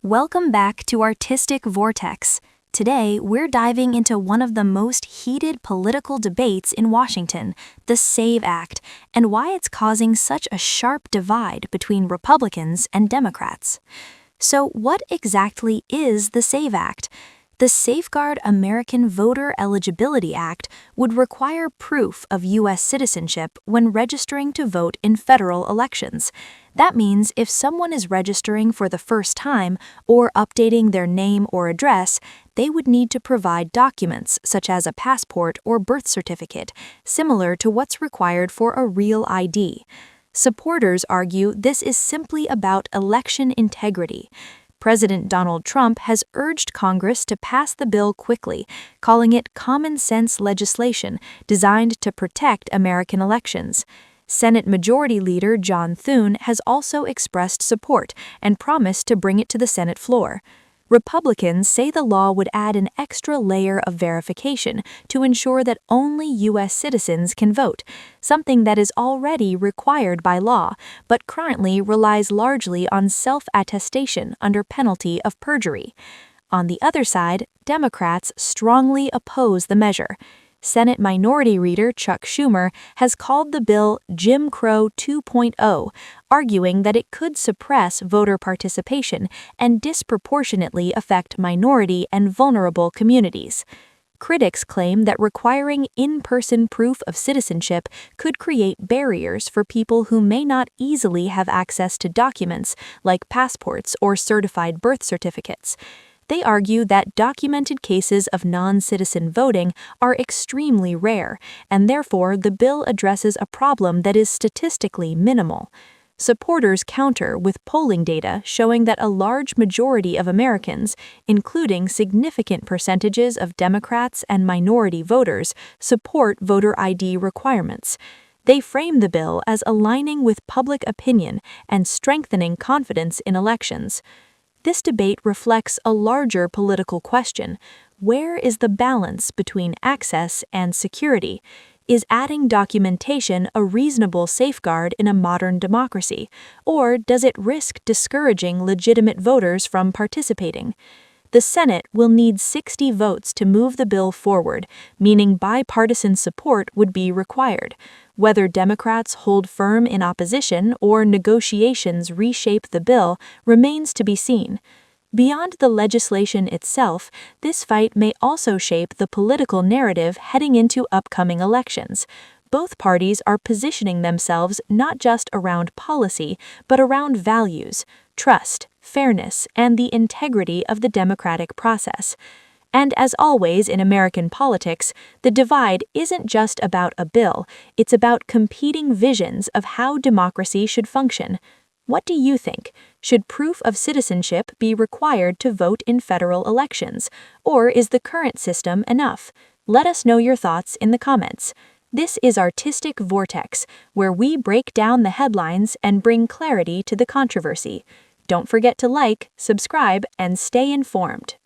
Welcome back to Artistic Vortex. Today, we're diving into one of the most heated political debates in Washington, the SAVE Act, and why it's causing such a sharp divide between Republicans and Democrats. So, what exactly is the SAVE Act? The Safeguard American Voter Eligibility Act would require proof of U.S. citizenship when registering to vote in federal elections. That means if someone is registering for the first time or updating their name or address, they would need to provide documents such as a passport or birth certificate, similar to what's required for a real ID. Supporters argue this is simply about election integrity. President Donald Trump has urged Congress to pass the bill quickly, calling it common sense legislation designed to protect American elections. Senate Majority Leader John Thune has also expressed support and promised to bring it to the Senate floor. Republicans say the law would add an extra layer of verification to ensure that only U.S. citizens can vote, something that is already required by law, but currently relies largely on self-attestation under penalty of perjury. On the other side, Democrats strongly oppose the measure. Senate Minority Leader Chuck Schumer has called the bill Jim Crow 2.0, arguing that it could suppress voter participation and disproportionately affect minority and vulnerable communities. Critics claim that requiring in-person proof of citizenship could create barriers for people who may not easily have access to documents like passports or certified birth certificates. They argue that documented cases of non-citizen voting are extremely rare, and therefore the bill addresses a problem that is statistically minimal. Supporters counter with polling data showing that a large majority of Americans, including significant percentages of Democrats and minority voters, support voter ID requirements. They frame the bill as aligning with public opinion and strengthening confidence in elections. This debate reflects a larger political question. Where is the balance between access and security? Is adding documentation a reasonable safeguard in a modern democracy, or does it risk discouraging legitimate voters from participating? The Senate will need 60 votes to move the bill forward, meaning bipartisan support would be required. Whether Democrats hold firm in opposition or negotiations reshape the bill remains to be seen. Beyond the legislation itself, this fight may also shape the political narrative heading into upcoming elections. Both parties are positioning themselves not just around policy, but around values, trust, fairness, and the integrity of the democratic process. And as always in American politics, the divide isn't just about a bill, it's about competing visions of how democracy should function. What do you think? Should proof of citizenship be required to vote in federal elections, or is the current system enough? Let us know your thoughts in the comments. This is Artistic Vortex, where we break down the headlines and bring clarity to the controversy. Don't forget to like, subscribe, and stay informed.